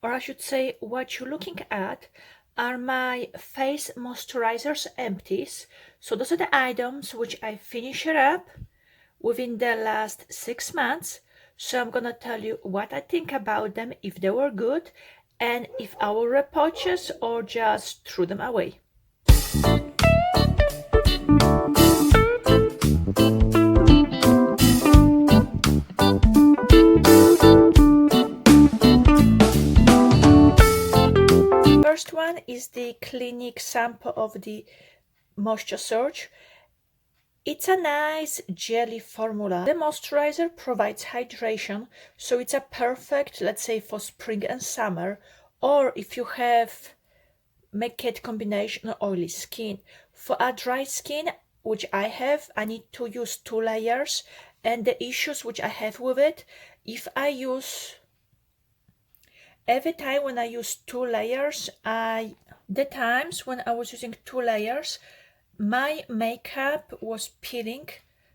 or I should say what you're looking at, are my face moisturizers empties. So those are the items which I finished up within the last 6 months. So I'm gonna tell you what I think about them, if they were good, and if I will repurchase or just throw them away. First one is the Clinique sample of the Moisture Surge. It's a nice jelly formula. The moisturizer provides hydration, so it's a perfect, let's say, for spring and summer, or if you have make it combination oily skin. For a dry skin, which I have, I need to use 2 layers, and the issues which I have with it, if I use every time when I use 2 layers, the times when I was using 2 layers, my makeup was peeling,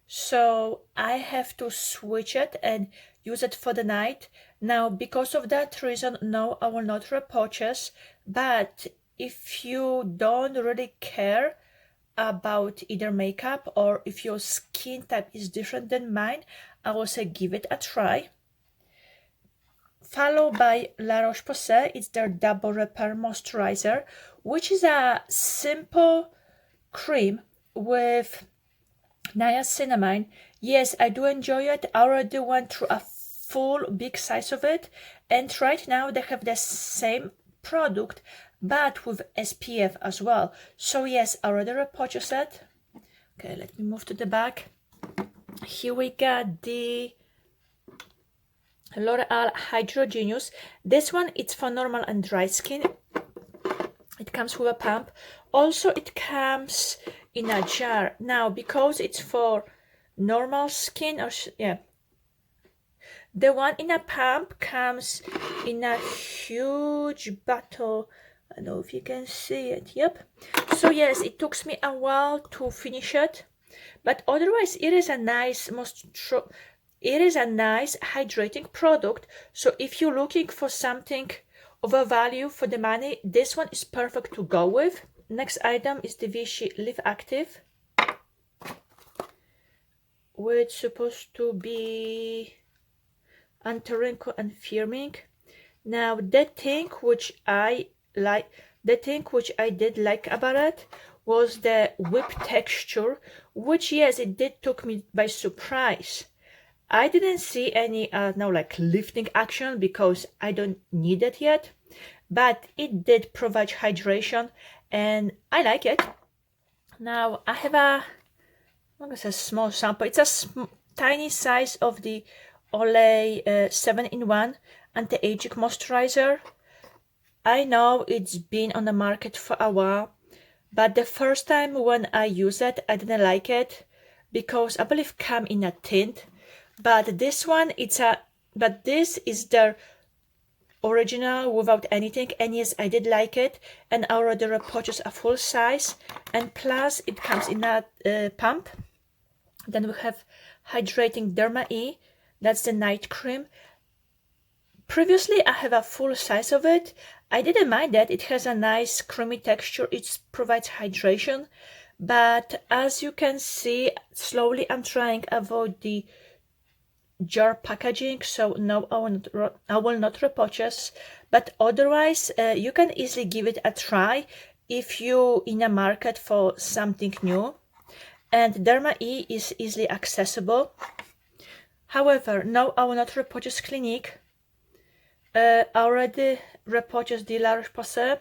so I have to switch it and use it for the night. Now, because of that reason, no, I will not repurchase. But if you don't really care about either makeup, or if your skin type is different than mine, I will say give it a try. Followed by La Roche-Posay, it's their Double Repair Moisturizer, which is a simple cream with niacinamide. Yes, I do enjoy it. I already went through a full big size of it, and right now they have the same product but with SPF as well. So yes, I already repurchased it. Okay, let me move to the back. Here we got the L'Oreal Hydra Genius. This one, it's for normal and dry skin. It comes with a pump. Also, it comes in a jar. Now, because it's for normal skin, or the one in a pump comes in a huge bottle. I don't know if you can see it. Yep. So yes, it took me a while to finish it, but otherwise, it is a nice hydrating product. So if you're looking for something of a value for the money, this one is perfect to go with. Next item is the Vichy Liftactiv, which is supposed to be anti-wrinkle and firming. Now, the thing which I did like about it was the whip texture, which yes, it did took me by surprise. I didn't see any like lifting action because I don't need it yet, but it did provide hydration and I like it. Now I have a small sample. It's a tiny size of the Olay 7-in-1 anti-aging moisturizer. I know it's been on the market for a while, but the first time when I used it, I didn't like it because I believe it came in a tint. But this one, this is their original without anything, and yes, I did like it, and I already repurchased a full size, and plus it comes in a pump. Then we have Hydrating Derma E, that's the night cream. Previously, I have a full size of it. I didn't mind that. It has a nice creamy texture. It provides hydration, but as you can see, slowly I'm trying to avoid the jar packaging, so no, I will not repurchase. But otherwise, you can easily give it a try if you're in a market for something new, and Derma E is easily accessible. However, no, I will not repurchase Clinique. I already repurchased the La Roche-Posay.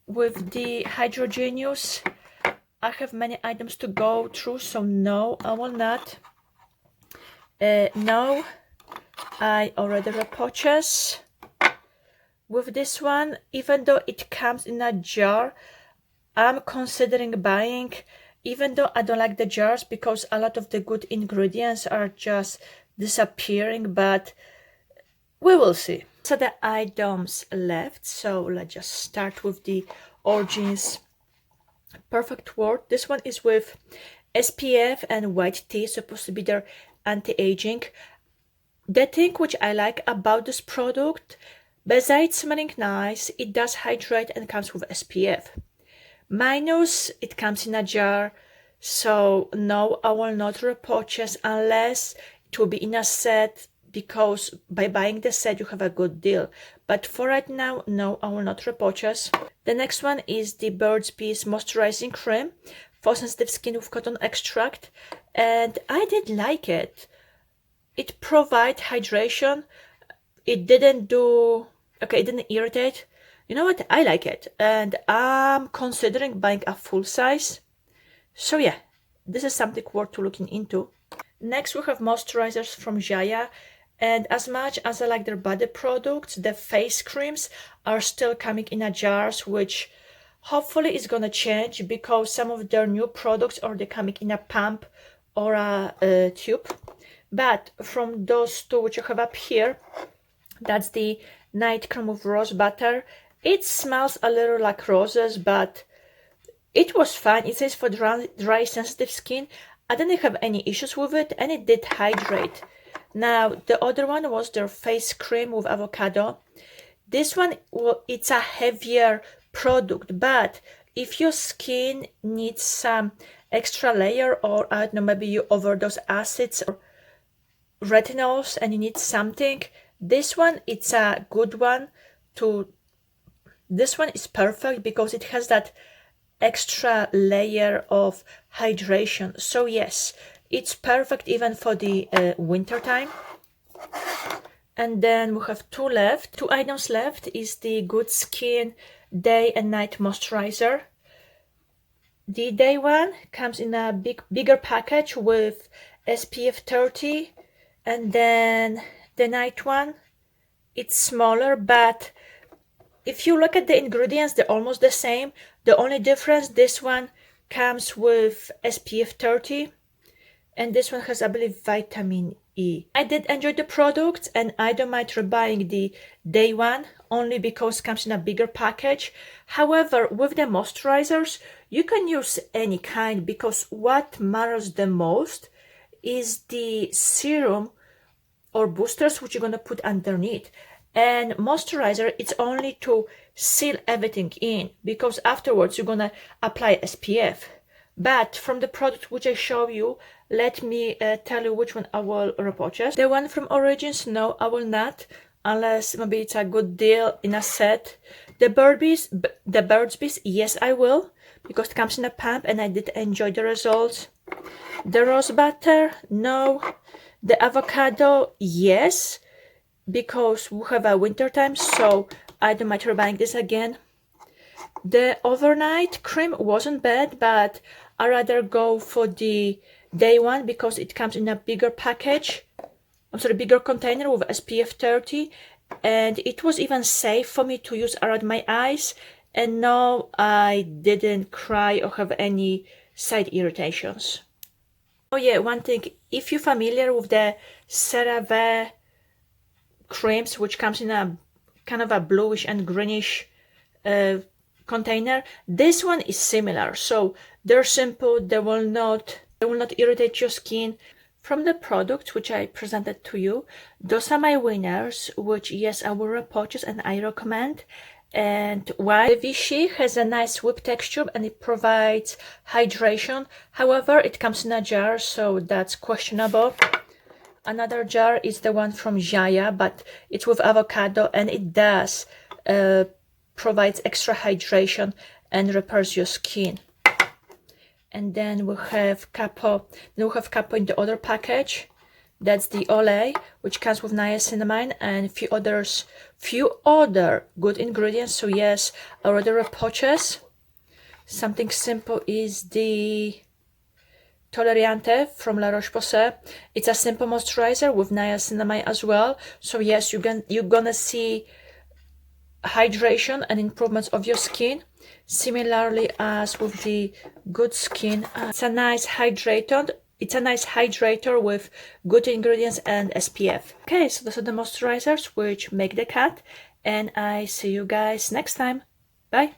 With the Hydra Genius, I have many items to go through, so no, I will not. No, I already repurchased. With this one, even though it comes in a jar, I'm considering buying, even though I don't like the jars because a lot of the good ingredients are just disappearing, but we will see. So the items left, so let's just start with the Origins Perfect World. This one is with SPF and white tea, supposed to be their anti-aging. The thing which I like about this product, Besides smelling nice, it does hydrate and comes with SPF. Minus, it comes in a jar, so no, I will not repurchase unless it will be in a set, because by buying the set you have a good deal. But for right now, no, I will not repurchase. The next one is the Burt's Bees Moisturizing Cream for sensitive skin with cotton extract, and I did like it. It provides hydration. It didn't irritate. You know what? I like it, and I'm considering buying a full size. So yeah, this is something worth looking into. Next, we have moisturizers from Ziaja, and as much as I like their body products, the face creams are still coming in a jars, which hopefully is gonna change, because some of their new products are they coming in a pump or a tube. But from those two which you have up here, that's the night cream with rose butter. It smells a little like roses, but it was fine. It says for dry sensitive skin. I didn't have any issues with it, and it did hydrate. Now, the other one was their face cream with avocado. This one, well, it's a heavier product, but if your skin needs some extra layer, or I don't know, maybe you overdose acids or retinols and you need something, this one, it's a good one to... This one is perfect because it has that extra layer of hydration. So yes, it's perfect even for the winter time. And then we have two items left. Is the YourGoodSkin Day and Night Moisturizer. The day one comes in a bigger package with SPF 30, and then the night one, it's smaller, but if you look at the ingredients, they're almost the same. The only difference, this one comes with SPF 30, and this one has, I believe, vitamin E. I did enjoy the product, and I don't mind rebuying the day one, only because it comes in a bigger package. However, with the moisturizers, you can use any kind, because what matters the most is the serum or boosters which you're going to put underneath. And moisturizer, it's only to seal everything in, because afterwards you're going to apply SPF. But from the product which I show you, let me tell you which one I will repurchase. The one from Origins, no, I will not, unless maybe it's a good deal in a set. The Burt's Bees, yes, I will, because it comes in a pump and I did enjoy the results. The rose butter, no. The avocado, yes, because we have a winter time, so I don't mind buying this again. The overnight cream wasn't bad, but I rather go for the day one because it comes in a bigger package. Bigger container with SPF 30, and it was even safe for me to use around my eyes, and no, I didn't cry or have any side irritations. Oh yeah, one thing, if you're familiar with the CeraVe creams, which comes in a kind of a bluish and greenish container, this one is similar. So they're simple, they will not irritate your skin. From the products which I presented to you, those are my winners, which yes, I will repurchase and I recommend. And why? The Vichy has a nice whip texture and it provides hydration. However, it comes in a jar, so that's questionable. Another jar is the one from Ziaja, but it's with avocado, and it does provides extra hydration and repairs your skin. And then we have Capo. Then we have Capo in the other package. That's the Olay, which comes with niacinamide and few other good ingredients. So yes, I already repurchased. Something simple is the Toleriane from La Roche-Posay. It's a simple moisturizer with niacinamide as well. So yes, you're gonna see hydration and improvements of your skin, similarly as with the YourGoodSkin. It's a nice hydrator with good ingredients and SPF. Okay, so those are the moisturizers which make the cut, and I see you guys next time. Bye.